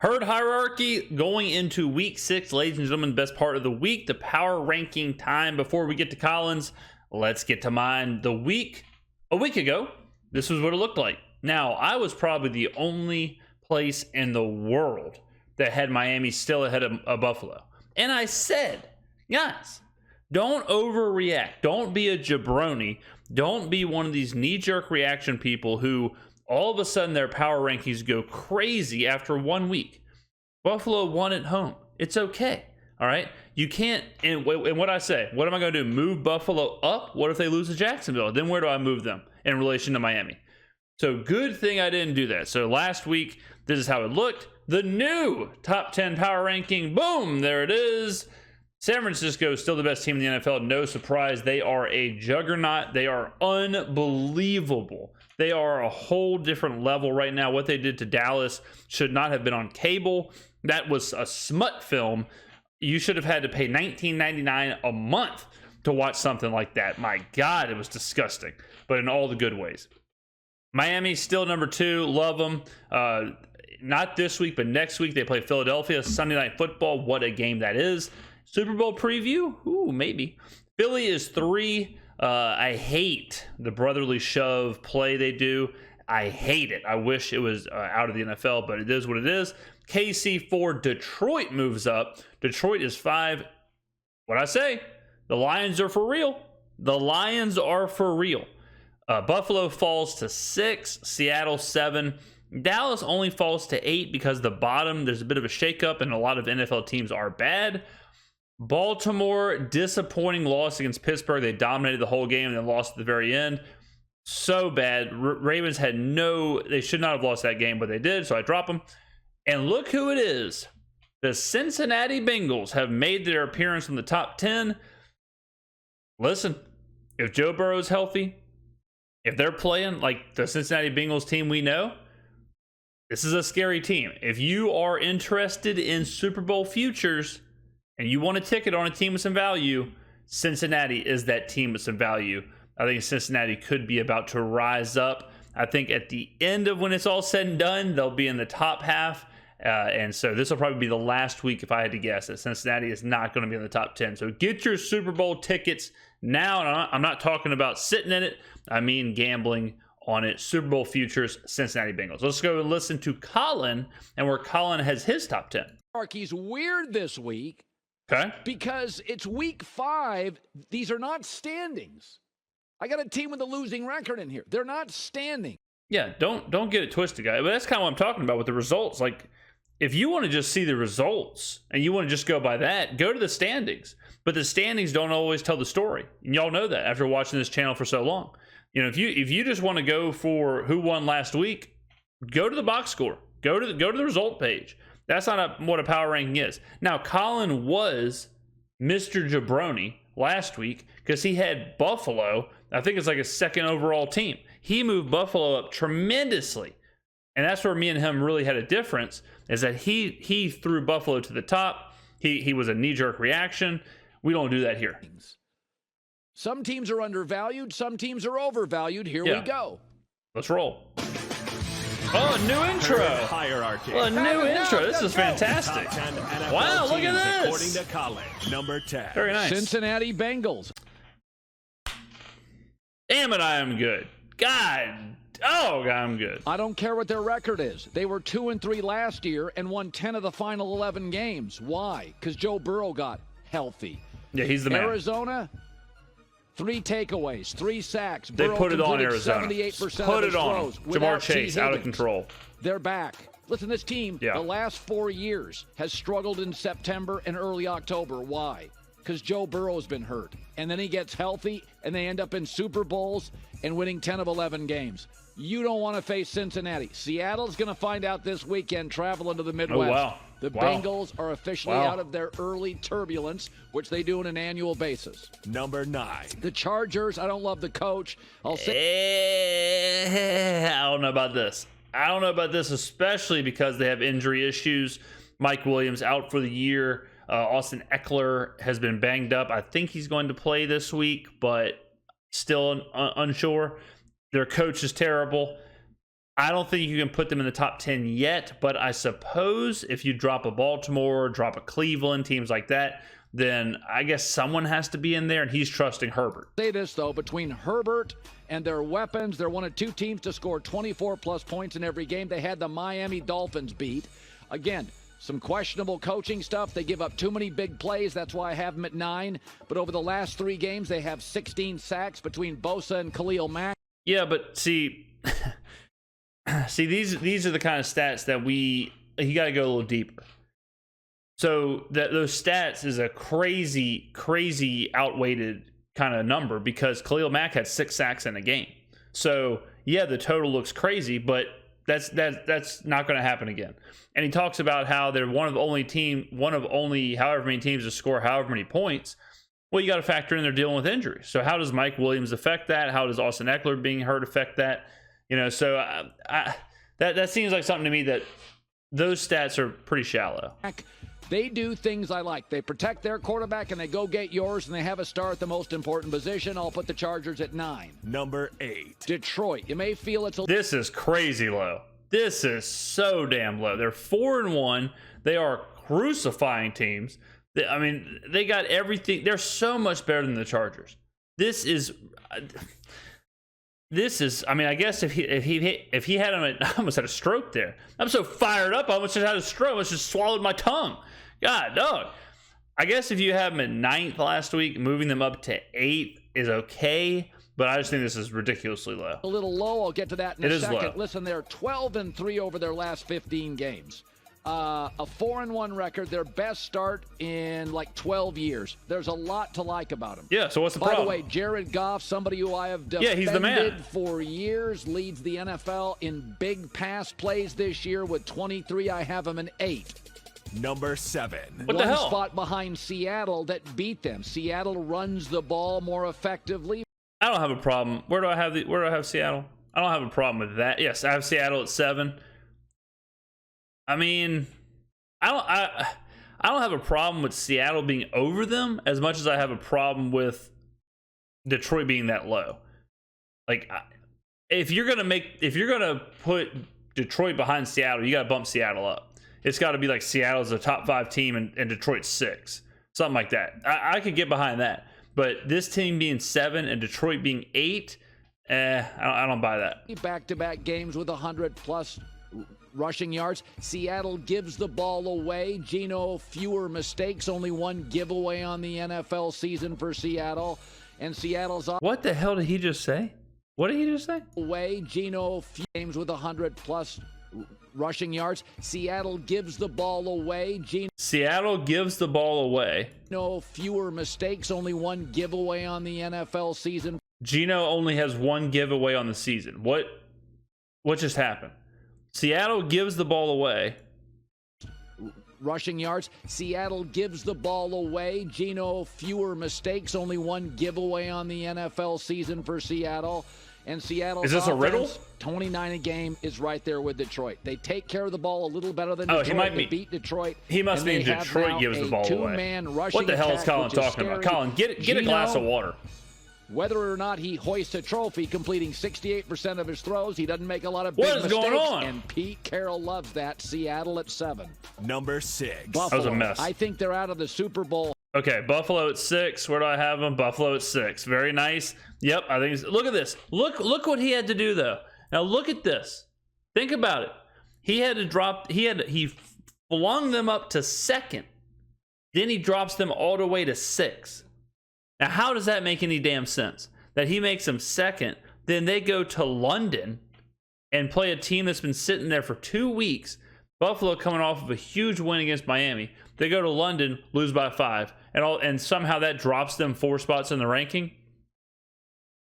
Herd hierarchy going into week 6, ladies and gentlemen, best part of the week, the power ranking time. Before we get to Colin's, let's get to mine. A week ago, this was what it looked like. Now, I was probably the only place in the world that had Miami still ahead of Buffalo. And I said, guys, don't overreact. Don't be a jabroni. Don't be one of these knee-jerk reaction people who all of a sudden their power rankings go crazy after 1 week. Buffalo won at home. It's okay. All right. You can't. And what I say, what am I going to do? Move Buffalo up? What if they lose to Jacksonville? Then where do I move them in relation to Miami? So good thing I didn't do that. So last week, this is how it looked. The new top 10 power ranking. Boom. There it is. San Francisco is still the best team in the NFL. No surprise. They are a juggernaut. They are unbelievable. They are a whole different level right now. What they did to Dallas should not have been on cable. That was a smut film. You should have had to pay $19.99 a month to watch something like that. My God, it was disgusting, but in all the good ways. Miami still number 2. Love them. Not this week, but next week they play Philadelphia. Sunday Night Football. What a game that is. Super Bowl preview? Ooh, maybe. Philly is 3. I hate the brotherly shove play they do. I hate it. I wish it was out of the NFL, but it is what it is. KC 4. Detroit moves up. Detroit is 5. What I say? The Lions are for real. The Lions are for real. Buffalo falls to 6. Seattle 7. Dallas only falls to 8 because the bottom, there's a bit of a shakeup and a lot of NFL teams are bad. Baltimore, disappointing loss against Pittsburgh. They dominated the whole game and then lost at the very end. So bad. Ravens had they should not have lost that game, but they did, so I drop them. And look who it is. The Cincinnati Bengals have made their appearance in the top 10. Listen, if Joe Burrow's healthy, if they're playing like the Cincinnati Bengals team we know, this is a scary team. If you are interested in Super Bowl futures and you want a ticket on a team with some value, Cincinnati is that team with some value. I think Cincinnati could be about to rise up. I think at the end of when it's all said and done, they'll be in the top half. And so this will probably be the last week, if I had to guess, that Cincinnati is not going to be in the top 10. So get your Super Bowl tickets now. And I'm not talking about sitting in it. I mean gambling on it. Super Bowl futures, Cincinnati Bengals. Let's go and listen to Colin and where Colin has his top 10. He's weird this week. Okay. Because it's week 5. These are not standings. I got a team with a losing record in here. They're not standing. Yeah, don't get it twisted, guys. But that's kind of what I'm talking about with the results. Like, if you want to just see the results and you want to just go by that, go to the standings. But the standings don't always tell the story. And y'all know that after watching this channel for so long. You know, if you just want to go for who won last week, go to the box score. Go to the result page. That's not what a power ranking is. Now, Colin was Mr. Jabroni last week because he had Buffalo. I think it's like a 2nd overall team. He moved Buffalo up tremendously. And that's where me and him really had a difference, is that he threw Buffalo to the top. He was a knee-jerk reaction. We don't do that here. Some teams are undervalued. Some teams are overvalued. Here we go. Let's roll. Oh, a new intro. Hierarchy. Well, a new intro. This is fantastic. Wow, look at this. According to Colin, number 10. Very nice. Cincinnati Bengals. Damn it, I am good. God, I'm good. I don't care what their record is. They were 2-3 last year and won 10 of the final 11 games. Why? Because Joe Burrow got healthy. Yeah, he's the man. Arizona, 3 takeaways, 3 sacks. They Burrow put it on Arizona. 78% Put of his it on. throws Jamar Chase out of control. They're back. Listen, this team, the last 4 years, has struggled in September and early October. Why? Because Joe Burrow's been hurt. And then he gets healthy, and they end up in Super Bowls and winning 10 of 11 games. You don't want to face Cincinnati. Seattle's going to find out this weekend, traveling to the Midwest. Oh, wow. The Bengals are officially out of their early turbulence, which they do on an annual basis. Number 9. The Chargers, I don't love the coach. I'll say I don't know about this. Especially because they have injury issues. Mike Williams out for the year. Austin Eckler has been banged up. I think he's going to play this week, but still unsure. Their coach is terrible. I don't think you can put them in the top 10 yet, but I suppose if you drop a Baltimore, drop a Cleveland, teams like that, then I guess someone has to be in there, and he's trusting Herbert. Say this, though, between Herbert and their weapons, they're one of two teams to score 24-plus points in every game. They had the Miami Dolphins beat. Again, some questionable coaching stuff. They give up too many big plays. That's why I have them at 9. But over the last 3 games, they have 16 sacks between Bosa and Khalil Mack. Yeah, but see, these are the kind of stats that you got to go a little deeper. So those stats is a crazy outweighted kind of number because Khalil Mack had 6 sacks in a game. So yeah, the total looks crazy, but that's not going to happen again. And he talks about how they're one of only however many teams to score however many points. Well, you got to factor in they're dealing with injuries. So how does Mike Williams affect that? How does Austin Eckler being hurt affect that? So that seems like something to me that those stats are pretty shallow. They do things I like. They protect their quarterback and they go get yours, and they have a star at the most important position. I'll put the Chargers at 9. Number 8. Detroit. You may feel it's a... This is crazy low. This is so damn low. They're 4-1. They are crucifying teams. They got everything. They're so much better than the Chargers. This is. I guess if he had him, I almost had a stroke there. I'm so fired up, I almost just had a stroke. I almost just swallowed my tongue. God, dog. I guess if you have them at 9th last week, moving them up to 8 is okay, but I just think this is ridiculously low. A little low. I'll get to that in a second. Low. Listen, they're 12-3 over their last 15 games. A 4-1 record, their best start in like 12 years. There's a lot to like about him. Yeah, so what's the problem? By the way, Jared Goff, somebody who I have defended he's the man. for years, leads the NFL in big pass plays this year with 23. I have him in 8. Number 7. What the hell? One spot behind Seattle that beat them. Seattle runs the ball more effectively. I don't have a problem. Where do I have Seattle? I don't have a problem with that. Yes, I have Seattle at 7. I don't have a problem with Seattle being over them as much as I have a problem with Detroit being that low. Like, if you're gonna put Detroit behind Seattle, you got to bump Seattle up. It's got to be like Seattle's a top 5 team and Detroit's 6, something like that. I could get behind that, but this team being 7 and Detroit being 8, I don't buy that. Back-to-back games with 100+ rushing yards. Seattle gives the ball away. Geno, fewer mistakes, only 1 giveaway on the NFL season for Seattle. And Seattle's What the hell did he just say? What did he just say? Away, Geno, games with 100+ rushing yards. Seattle gives the ball away. Seattle gives the ball away. No fewer mistakes, only 1 giveaway on the NFL season. Geno only has 1 giveaway on the season. What just happened? Seattle gives the ball away. Rushing yards. Seattle gives the ball away. Geno, fewer mistakes, only 1 giveaway on the NFL season for Seattle. And Seattle. Is this a riddle? 29 a game is right there with Detroit. They take care of the ball a little better than Detroit. He might be. They beat Detroit. He must mean Detroit gives the ball away. What the hell is Colin talking about? Colin, get a glass of water. Whether or not he hoists a trophy, completing 68% of his throws, he doesn't make a lot of big mistakes. What is going on? And Pete Carroll loves that. Seattle at 7. Number 6. Buffalo. That was a mess. I think they're out of the Super Bowl. Okay, Buffalo at 6. Where do I have them? Buffalo at 6. Very nice. Yep, I think. Look at this. Look what he had to do though. Now look at this. Think about it. He had to drop. He flung them up to 2nd. Then he drops them all the way to 6. Now, how does that make any damn sense? That he makes them 2nd, then they go to London and play a team that's been sitting there for 2 weeks. Buffalo coming off of a huge win against Miami. They go to London, lose by 5, and somehow that drops them 4 spots in the ranking.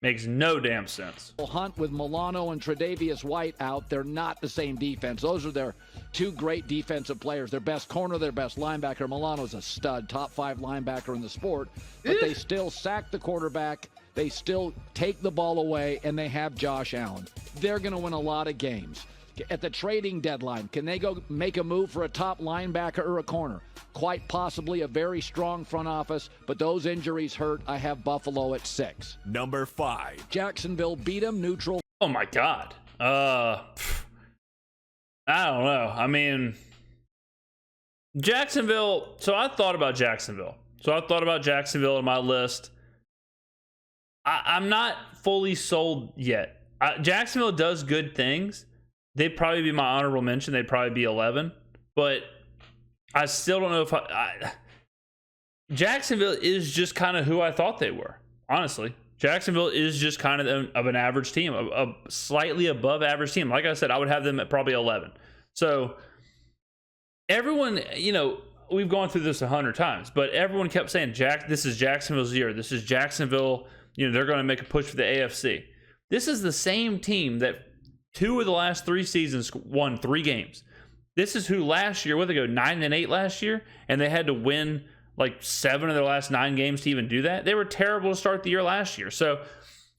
Makes no damn sense. Hunt with Milano and Tre'Davious White out. They're not the same defense. Those are their 2 great defensive players. Their best corner, their best linebacker. Milano's a stud, top 5 linebacker in the sport. But they still sack the quarterback. They still take the ball away, and they have Josh Allen. They're going to win a lot of games. At the trading deadline, can they go make a move for a top linebacker or a corner? Quite possibly a very strong front office, but those injuries hurt. I have Buffalo at 6. Number 5. Jacksonville beat them neutral. Oh my God. I don't know. I mean, Jacksonville. So I thought about Jacksonville in my list. I'm not fully sold yet. Jacksonville does good things. They'd probably be my honorable mention. They'd probably be 11. But I still don't know if Jacksonville is just kind of who I thought they were, honestly. Jacksonville is just kind of an average team, a slightly above average team. Like I said, I would have them at probably 11. So everyone, we've gone through this 100 times, but everyone kept saying, this is Jacksonville's year. This is Jacksonville. They're going to make a push for the AFC. This is the same team that 2 of the last 3 seasons won 3 games. This is who last year, 9-8 last year, and they had to win like 7 of their last 9 games to even do that. They were terrible to start the year last year. So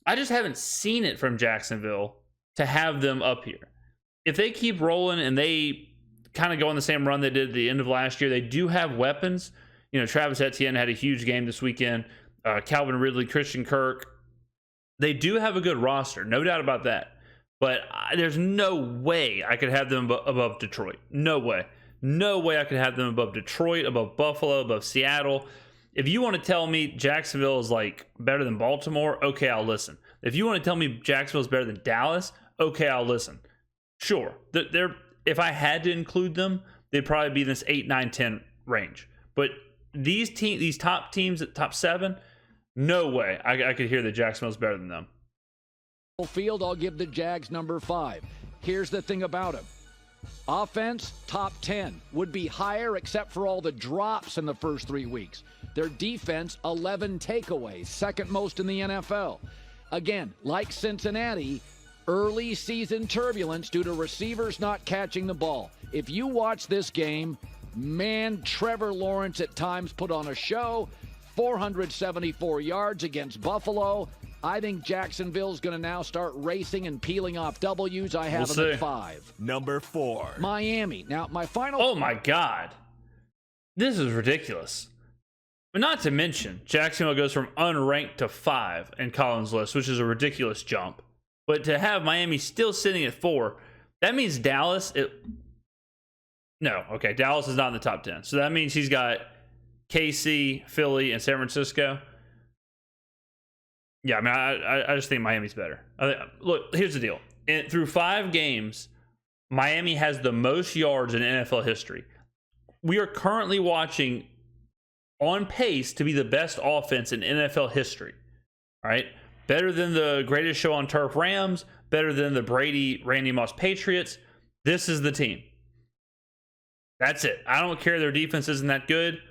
I just haven't seen it from Jacksonville to have them up here. If they keep rolling and they kind of go on the same run they did at the end of last year, they do have weapons. Travis Etienne had a huge game this weekend. Calvin Ridley, Christian Kirk. They do have a good roster, no doubt about that. But there's no way I could have them above Detroit. No way. No way I could have them above Detroit, above Buffalo, above Seattle. If you want to tell me Jacksonville is like better than Baltimore, okay, I'll listen. If you want to tell me Jacksonville is better than Dallas, okay, I'll listen. Sure. If I had to include them, they'd probably be in this 8, 9, 10 range. But these top teams at top 7, no way I could hear that Jacksonville's better than them. Field, I'll give the Jags number 5. Here's the thing about him. Offense, top 10. Would be higher except for all the drops in the first 3 weeks. Their defense, 11 takeaways, second most in the NFL. Again, like Cincinnati, early season turbulence due to receivers not catching the ball. If you watch this game, man, Trevor Lawrence at times put on a show. 474 yards against Buffalo. I think Jacksonville's going to now start racing and peeling off W's. I have them at 5. Number 4. Miami. Now, my final... Oh, my God. This is ridiculous. But not to mention, Jacksonville goes from unranked to 5 in Colin's list, which is a ridiculous jump. But to have Miami still sitting at 4, that means Dallas... Dallas is not in the top 10. So that means he's got KC, Philly, and San Francisco. Yeah, I mean, I just think Miami's better. Look, here's the deal. Through 5 games, Miami has the most yards in NFL history. We are currently watching on pace to be the best offense in NFL history. All right? Better than the greatest show on turf Rams, better than the Brady, Randy Moss Patriots. This is the team. That's it. I don't care their defense isn't that good.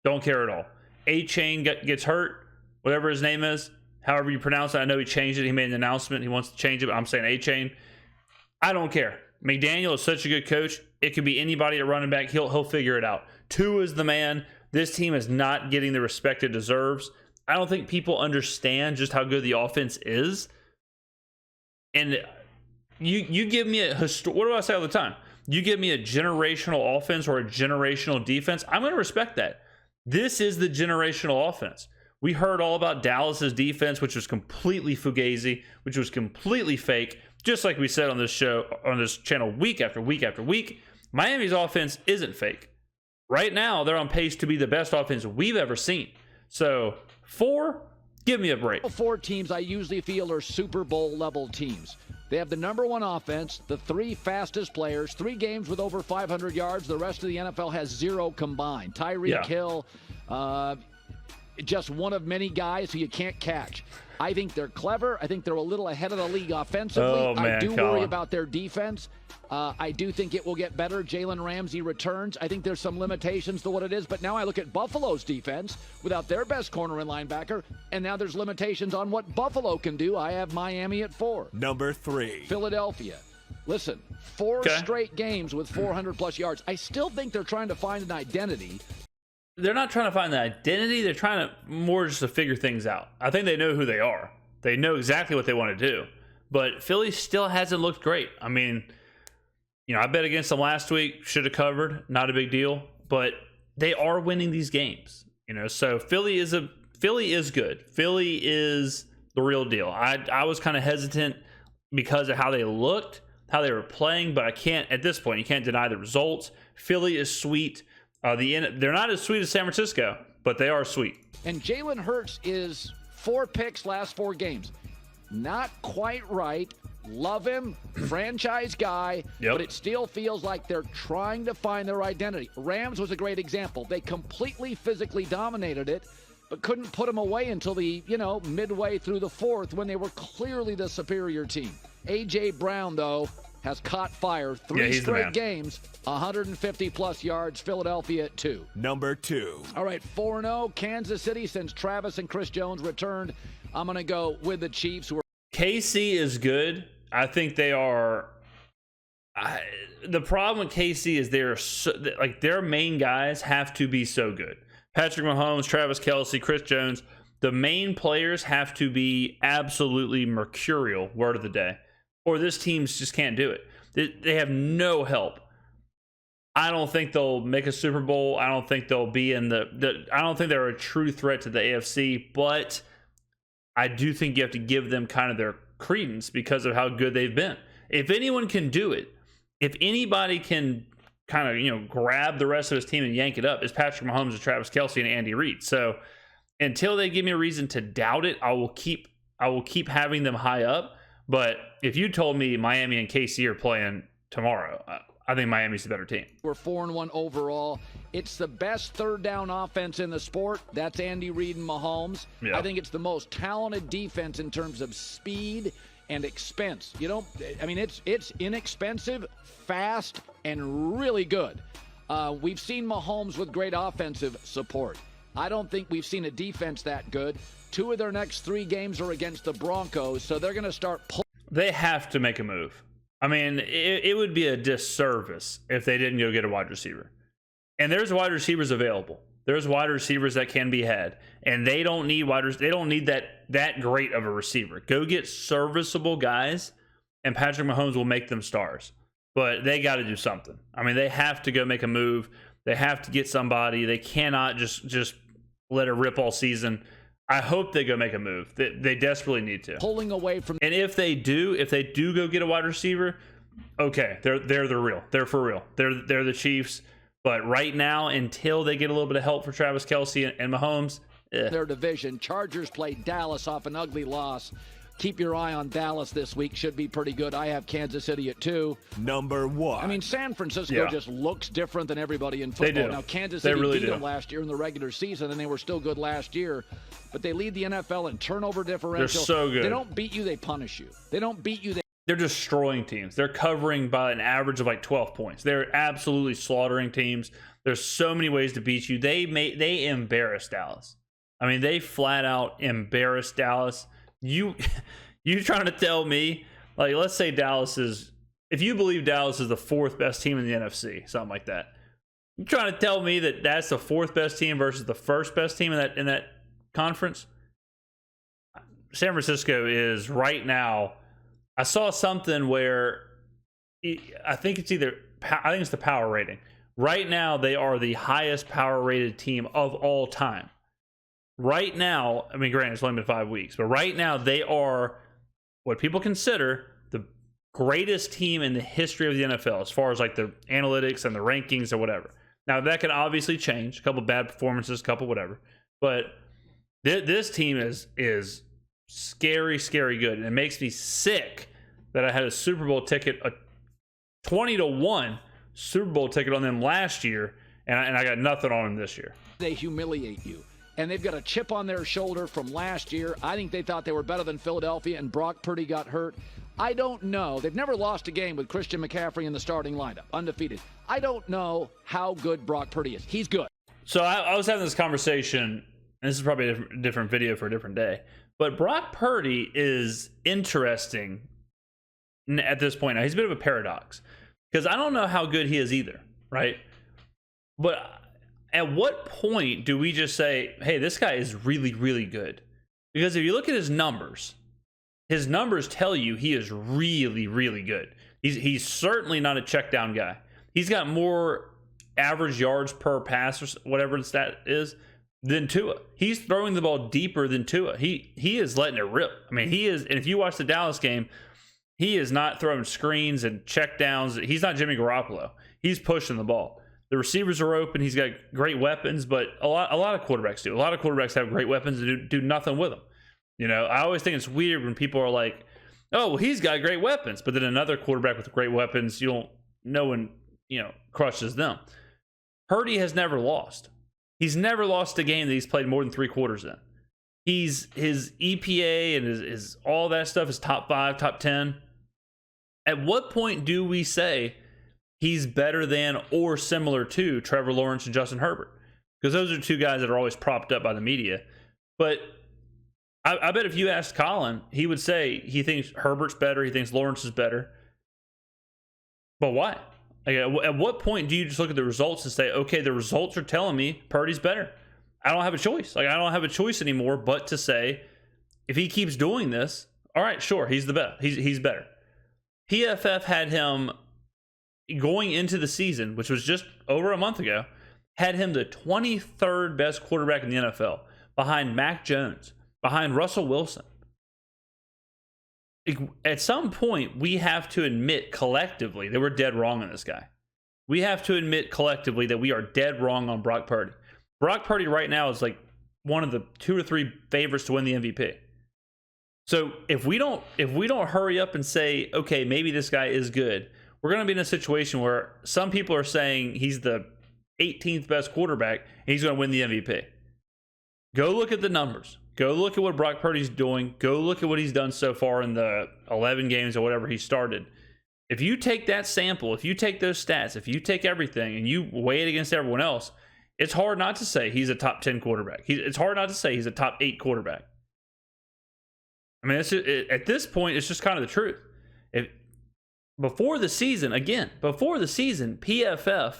Don't care at all. A-Chain gets hurt, whatever his name is. However you pronounce it, I know he changed it. He made an announcement. He wants to change it, but I'm saying A-Chain. I don't care. McDaniel is such a good coach. It could be anybody at running back. He'll figure it out. 2 is the man. This team is not getting the respect it deserves. I don't think people understand just how good the offense is. And you give me what do I say all the time? You give me a generational offense or a generational defense, I'm going to respect that. This is the generational offense. We heard all about Dallas's defense, which was completely fugazi, which was completely fake. Just like we said on this show, on this channel, week after week after week, Miami's offense isn't fake. Right now, they're on pace to be the best offense we've ever seen. So 4, give me a break. 4 teams I usually feel are Super Bowl level teams. They have the number 1 offense, the 3 fastest players, 3 games with over 500 yards. The rest of the NFL has 0 combined. Tyreek Hill, just one of many guys who you can't catch. I think they're clever. I think they're a little ahead of the league offensively. Oh, man, I do Colin. worry about their defense. I do think it will get better. Jalen Ramsey returns. I think there's some limitations to what it is. But now I look at Buffalo's defense without their best corner and linebacker, and now there's limitations on what Buffalo can do. I have Miami at 4. Number 3. Philadelphia. Listen, 4 straight games with 400-plus yards. I still think they're trying to find an identity. They're not trying to find the identity. They're trying to more just to figure things out. I think they know who they are. They know exactly what they want to do. But Philly still hasn't looked great. I mean, I bet against them last week. Should have covered. Not a big deal. But they are winning these games. So Philly is good. Philly is the real deal. I was kind of hesitant because of how they looked, how they were playing, but I can't, at this point, you can't deny the results. Philly is sweet. They're not as sweet as San Francisco, but they are sweet. And Jalen Hurts is 4 picks last 4 games. Not quite right. Love him, franchise guy, but it still feels like they're trying to find their identity. Rams was a great example. They completely physically dominated it, but couldn't put them away until the, midway through the 4th when they were clearly the superior team. A.J. Brown, though, has caught fire 3 straight games, 150-plus yards, Philadelphia at 2. Number 2. All right, 4-0, Kansas City since Travis and Chris Jones returned. I'm going to go with the Chiefs, who are KC is good. I think they are. The problem with KC is their main guys have to be so good. Patrick Mahomes, Travis Kelce, Chris Jones. The main players have to be absolutely mercurial, word of the day, or this team just can't do it. They have no help. I don't think they'll make a Super Bowl. I don't think they'll be in I don't think they're a true threat to the AFC, but I do think you have to give them kind of their credence because of how good they've been. If anyone can do it, if anybody can kind of, grab the rest of his team and yank it up, it's Patrick Mahomes and Travis Kelce and Andy Reid. So until they give me a reason to doubt it, I will keep having them high up. But if you told me Miami and KC are playing tomorrow, I think Miami's the better team. We're 4-1 overall. It's the best third down offense in the sport. That's Andy Reid and Mahomes. Yeah. I think it's the most talented defense in terms of speed and expense. It's inexpensive, fast, and really good. We've seen Mahomes with great offensive support. I don't think we've seen a defense that good. 2 of their next 3 games are against the Broncos, so they're going to start pulling. They have to make a move. I mean, it would be a disservice if they didn't go get a wide receiver. And there's wide receivers available. There's wide receivers that can be had, and they don't need They don't need that great of a receiver. Go get serviceable guys, and Patrick Mahomes will make them stars. But they got to do something. I mean, they have to go make a move. They have to get somebody. They cannot just let it rip all season. I hope they go make a move. They desperately need to. Pulling away from. And if they do go get a wide receiver, okay, they're the real. They're for real. They're the Chiefs. But right now, until they get a little bit of help for Travis Kelce and Mahomes, their division. Chargers play Dallas off an ugly loss. Keep your eye on Dallas this week. Should be pretty good. I have Kansas City at 2. Number 1. I mean, San Francisco just looks different than everybody in football. They do. Now, Kansas City really beat them last year in the regular season, and they were still good last year. But they lead the NFL in turnover differential. They're so good. They don't beat you, they punish you. They don't beat you, they're destroying teams. They're covering by an average of like 12 points. They're absolutely slaughtering teams. There's so many ways to beat you. They embarrassed Dallas. I mean, they flat out embarrassed Dallas. You trying to tell me, like, let's say if you believe Dallas is the 4th best team in the NFC, something like that, you trying to tell me that that's the 4th best team versus the 1st best team in that conference? San Francisco is right now. I saw something where I think it's the power rating. Right now, they are the highest power rated team of all time. Right now, I mean, granted, it's only been 5 weeks, but right now they are what people consider the greatest team in the history of the NFL as far as like the analytics and the rankings or whatever. Now, that can obviously change. A couple bad performances, a couple whatever. But this team is scary, scary good. And it makes me sick that I had a Super Bowl ticket, a 20-1 Super Bowl ticket on them last year, and I got nothing on them this year. They humiliate you. And they've got a chip on their shoulder from last year. I think they thought they were better than Philadelphia, and Brock Purdy got hurt. I don't know. They've never lost a game with Christian McCaffrey in the starting lineup, undefeated. I don't know how good Brock Purdy is. He's good. So I was having this conversation, and this is probably a different video for a different day, but Brock Purdy is interesting at this point. Now, he's a bit of a paradox because I don't know how good he is either, right? But at what point do we just say, hey, this guy is really, really good? Because if you look at his numbers tell you he is really, really good. He's certainly not a check down guy. He's got more average yards per pass or whatever the stat is than Tua. He's throwing the ball deeper than Tua. He is letting it rip. I mean, he is. And if you watch the Dallas game, He is not throwing screens and check downs. He's not Jimmy Garoppolo. He's pushing the ball. The receivers are open. He's got great weapons, but a lot of quarterbacks do. A lot of quarterbacks have great weapons and do nothing with them. You know, I always think it's weird when people are like, "Oh, well, he's got great weapons," but then another quarterback with great weapons, no one crushes them. Purdy has never lost. He's never lost a game that he's played more than 3 quarters in. His EPA and his all that stuff is top 5, top 10. At what point do we say he's better than or similar to Trevor Lawrence and Justin Herbert? Because those are 2 guys that are always propped up by the media. But I bet if you asked Colin, he would say he thinks Herbert's better, he thinks Lawrence is better. But why? Like, at what point do you just look at the results and say, okay, the results are telling me Purdy's better? I don't have a choice. Like, I don't have a choice anymore but to say, if he keeps doing this, all right, sure, he's the best. He's better. PFF had him going into the season, which was just over a month ago, had him the 23rd best quarterback in the NFL, behind Mac Jones, behind Russell Wilson. At some point, we have to admit collectively that we're dead wrong on this guy. We have to admit collectively that we are dead wrong on Brock Purdy. Brock Purdy right now is like one of the 2 or 3 favorites to win the MVP. So if we don't hurry up and say, okay, maybe this guy is good, we're going to be in a situation where some people are saying he's the 18th best quarterback and he's going to win the MVP. Go look at the numbers. Go look at what Brock Purdy's doing. Go look at what he's done so far in the 11 games or whatever he started. If you take that sample, if you take those stats, if you take everything and you weigh it against everyone else, it's hard not to say he's a top 10 quarterback. It's hard not to say he's a top 8 quarterback. I mean, at this point, it's just kind of the truth. Before the season, PFF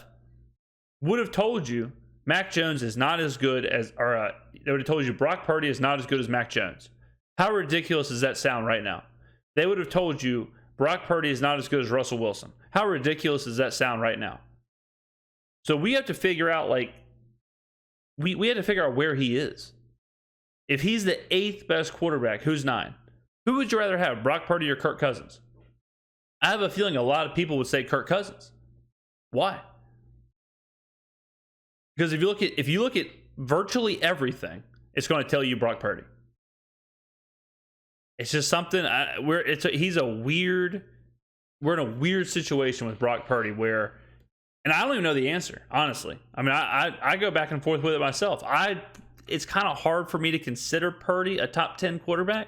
would have told you Mac Jones is not as good as, they would have told you Brock Purdy is not as good as Mac Jones. How ridiculous does that sound right now? They would have told you Brock Purdy is not as good as Russell Wilson. How ridiculous does that sound right now? So we have to figure out, like, we have to figure out where he is. If he's the 8th best quarterback, who's 9? Who would you rather have, Brock Purdy or Kirk Cousins? I have a feeling a lot of people would say Kirk Cousins. Why? Because if you look at virtually everything, it's going to tell you Brock Purdy. It's just something we're in a weird situation with Brock Purdy where, and I don't even know the answer, honestly. I mean, I go back and forth with it myself. It's kind of hard for me to consider Purdy a top 10 quarterback.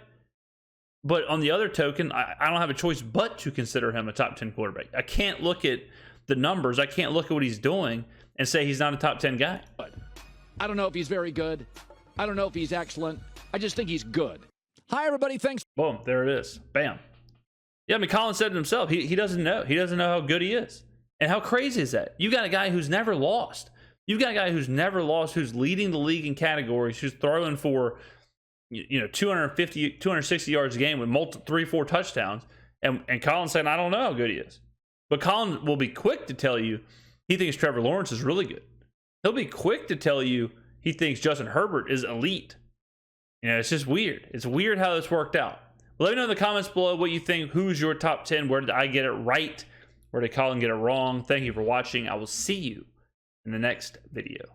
But on the other token, I don't have a choice but to consider him a top 10 quarterback. I can't look at the numbers. I can't look at what he's doing and say he's not a top 10 guy. I don't know if he's very good. I don't know if he's excellent. I just think he's good. Hi, everybody. Thanks. Boom. There it is. Bam. Yeah, I mean, Colin said it himself. He doesn't know. He doesn't know how good he is. And how crazy is that? You got a guy who's never lost. You've got a guy who's never lost, who's leading the league in categories, who's throwing for 250, 260 yards a game with 3, 4 touchdowns. And Colin's saying, I don't know how good he is. But Colin will be quick to tell you he thinks Trevor Lawrence is really good. He'll be quick to tell you he thinks Justin Herbert is elite. It's just weird. It's weird how this worked out. Let me know in the comments below what you think. Who's your top 10? Where did I get it right? Where did Colin get it wrong? Thank you for watching. I will see you in the next video.